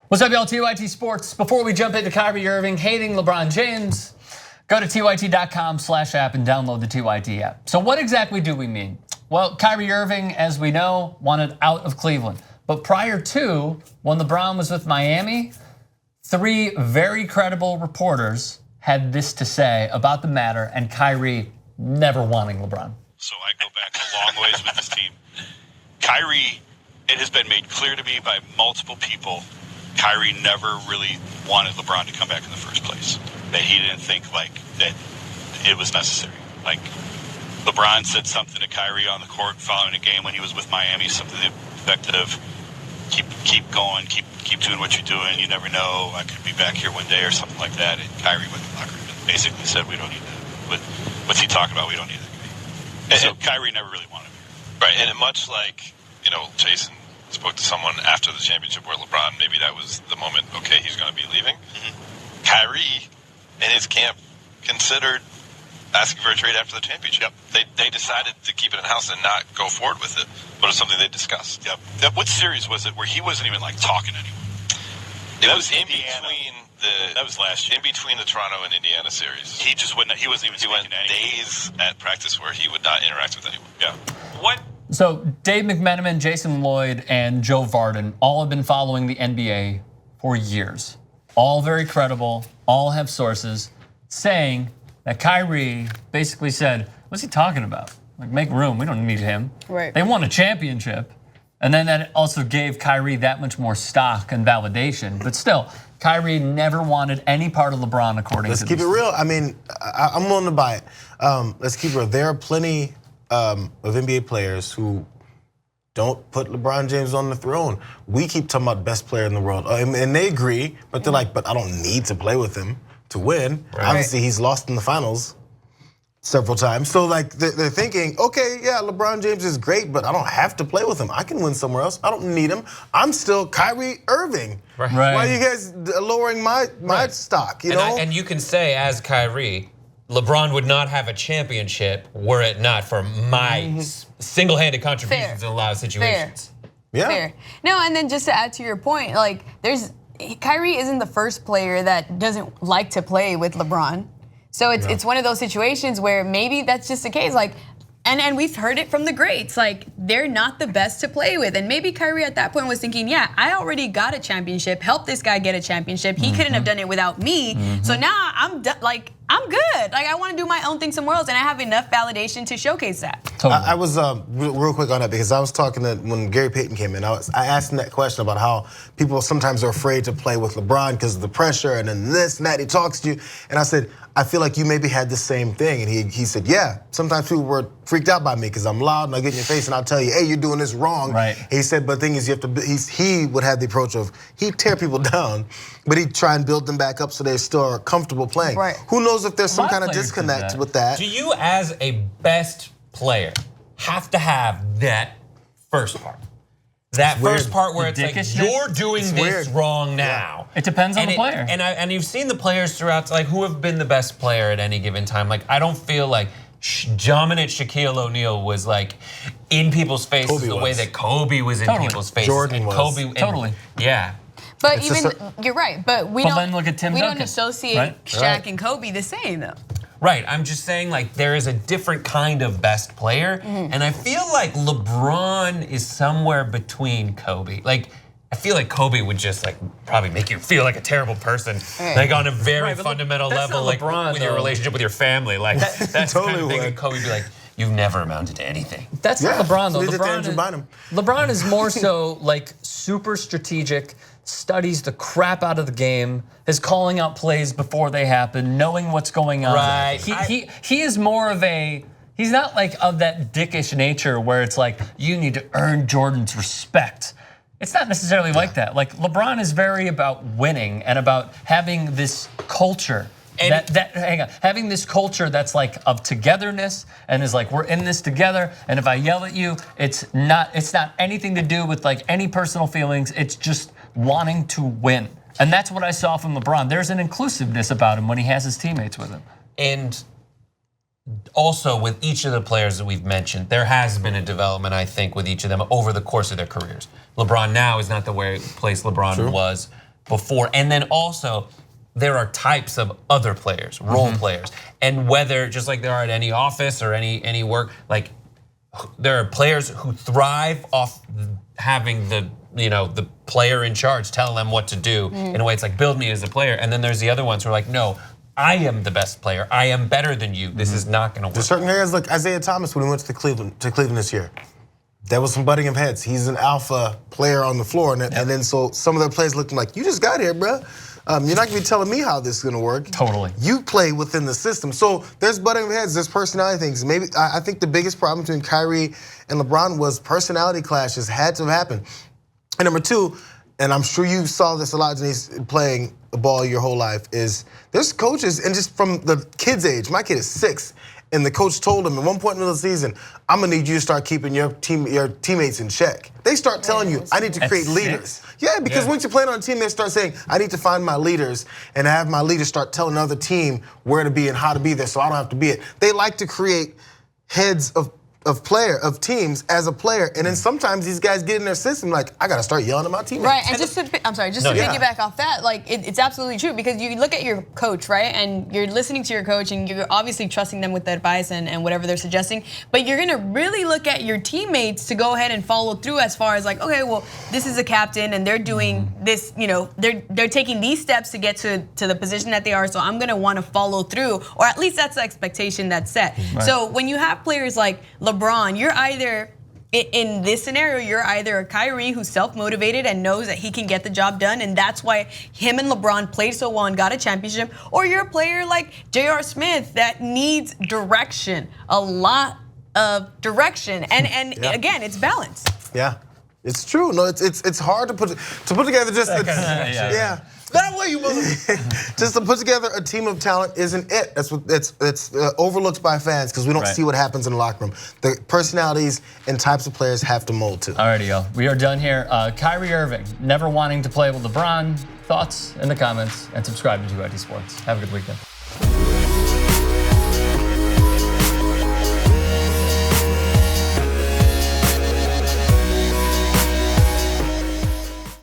What's up, y'all? TYT Sports. Before we jump into Kyrie Irving hating LeBron James, go to tyt.com/app and download the TYT app. So what exactly do we mean? Well, Kyrie Irving, as we know, wanted out of Cleveland. But prior to, when LeBron was with Miami, 3 very credible reporters had this to say about the matter and Kyrie never wanting LeBron. So I go back a long ways with this team. Kyrie, it has been made clear to me by multiple people, Kyrie never really wanted LeBron to come back in the first place. That he didn't think that it was necessary. Like LeBron said something to Kyrie on the court following a game when he was with Miami, something to the effect of keep going, keep doing what you're doing. You never know, I could be back here one day or something like that. And Kyrie went in the locker room and basically said, we don't need that. What's he talking about? We don't need that guy. And so Kyrie never really wanted him. Right, and much like, Jason spoke to someone after the championship where LeBron, maybe that was the moment, okay, he's going to be leaving. Mm-hmm. Kyrie and his camp considered asking for a trade after the championship. Yep. They decided to keep it in-house and not go forward with it, but it's something they discussed. Yep. What series was it where he wasn't even talking to anyone? It was in between that was last year. In between the Toronto and Indiana series. He just wouldn't. He wasn't even speaking to anyone. Days at practice where he would not interact with anyone. Yeah. What? So Dave McMenamin, Jason Lloyd, and Joe Vardon all have been following the NBA for years. All very credible, all have sources saying that Kyrie basically said, what's he talking about? Make room, we don't need him. Right. They won a championship. And then that also gave Kyrie that much more stock and validation. But still, Kyrie never wanted any part of LeBron, according to Let's keep it real. I mean, I'm willing to buy it. Let's keep it real. There are plenty of NBA players who don't put LeBron James on the throne. We keep talking about best player in the world, and they agree, but they're like, but I don't need to play with him to win. Right. Obviously, he's lost in the finals several times. So they're thinking, okay, yeah, LeBron James is great, but I don't have to play with him. I can win somewhere else. I don't need him. I'm still Kyrie Irving. Right. Why are you guys lowering my stock? You know? And you can say, as Kyrie, LeBron would not have a championship were it not for my single-handed contributions in a lot of situations. Fair. No, and then just to add to your point, Kyrie isn't the first player that doesn't like to play with LeBron. So it's one of those situations where maybe that's just the case. And we've heard it from the greats. They're not the best to play with. And maybe Kyrie at that point was thinking, yeah, I already got a championship. Help this guy get a championship. He couldn't have done it without me. So now I'm good. I want to do my own thing somewhere else, and I have enough validation to showcase that. Totally. I was real quick on that because I was talking to when Gary Payton came in. I asked him that question about how people sometimes are afraid to play with LeBron because of the pressure and then this and that. He talks to you, and I said, I feel like you maybe had the same thing. And he said, yeah, sometimes people were freaked out by me because I'm loud and I get in your face and I'll tell you, hey, you're doing this wrong. Right. He said, but the thing is, he would have the approach of, he'd tear people down, but he'd try and build them back up so they still are comfortable playing. Right. Who knows if there's some kind of disconnect with that. Do you, as a best player, have to have that first part? That first part where it's like, you're doing this wrong now. It depends on the player. And you've seen the players throughout, who have been the best player at any given time. I don't feel like dominant Shaquille O'Neal was in people's faces the way that Kobe was in people's faces. Jordan was. Kobe, Totally. Yeah. But you're right. But we then look at Tim we Duncan, don't associate Shaq and Kobe the same though. Right, I'm just saying there is a different kind of best player, and I feel like LeBron is somewhere between Kobe. I feel like Kobe would just probably make you feel like a terrible person, on a very fundamental level, LeBron, with your relationship with your family. That's totally the kind of thing that Kobe would be like, you've never amounted to anything. That's not LeBron though. So LeBron is more so super strategic, studies the crap out of the game, is calling out plays before they happen, knowing what's going on. Right. He is more of a, he's not of that dickish nature where it's you need to earn Jordan's respect. It's not necessarily like that. LeBron is very about winning and about having this culture. Having this culture that's of togetherness and is we're in this together. And if I yell at you, it's not anything to do with any personal feelings. It's just wanting to win. And that's what I saw from LeBron. There's an inclusiveness about him when he has his teammates with him. And also with each of the players that we've mentioned, there has been a development, I think, with each of them over the course of their careers. LeBron now is not the place LeBron was before. And then also, there are types of other players, role players. And whether, just like there are at any office or any work, like there are players who thrive off having the player in charge tell them what to do in a way. It's like, build me as a player. And then there's the other ones who are like, no, I am the best player. I am better than you. This is not going to work. There's certain areas like Isaiah Thomas when he went to Cleveland this year. There was some butting of heads. He's an alpha player on the floor, and then so some of their players looked like, you just got here, bro. You're not gonna be telling me how this is gonna work. Totally. You play within the system. So there's butting of heads, there's personality things. Maybe I think the biggest problem between Kyrie and LeBron was personality clashes had to happen. And number two, and I'm sure you saw this a lot, Denise, playing the ball your whole life, is there's coaches, and just from the kid's age, my kid is 6, and the coach told him at one point in the season, I'm gonna need you to start keeping your teammates in check. They start telling you, I need to create leaders. Yeah, because once you're playing on a team, they start saying, I need to find my leaders and have my leaders start telling another team where to be and how to be there so I don't have to be it. They like to create heads of teams as a player, and then sometimes these guys get in their system like, I gotta start yelling at my teammates. Right, and just to piggyback off that, like it's absolutely true because you look at your coach, right, and you're listening to your coach and you're obviously trusting them with the advice and whatever they're suggesting, but you're gonna really look at your teammates to go ahead and follow through as far as like, okay, well, this is a captain and they're doing this, they're taking these steps to get to the position that they are, so I'm gonna wanna follow through, or at least that's the expectation that's set. Right. So when you have players like LeBron, you're either, in this scenario, you're either a Kyrie who's self-motivated and knows that he can get the job done, and that's why him and LeBron played so well and got a championship, or you're a player like Jayar Smith that needs direction, a lot of direction, and again, it's balance. Yeah, it's true. No, it's hard to put together just that way you just to put together a team of talent isn't it. That's what it's overlooked by fans because we don't see what happens in the locker room. The personalities and types of players have to mold too. Alrighty, yo, we are done here. Kyrie Irving never wanting to play with LeBron. Thoughts in the comments and subscribe to 2ID Sports. Have a good weekend.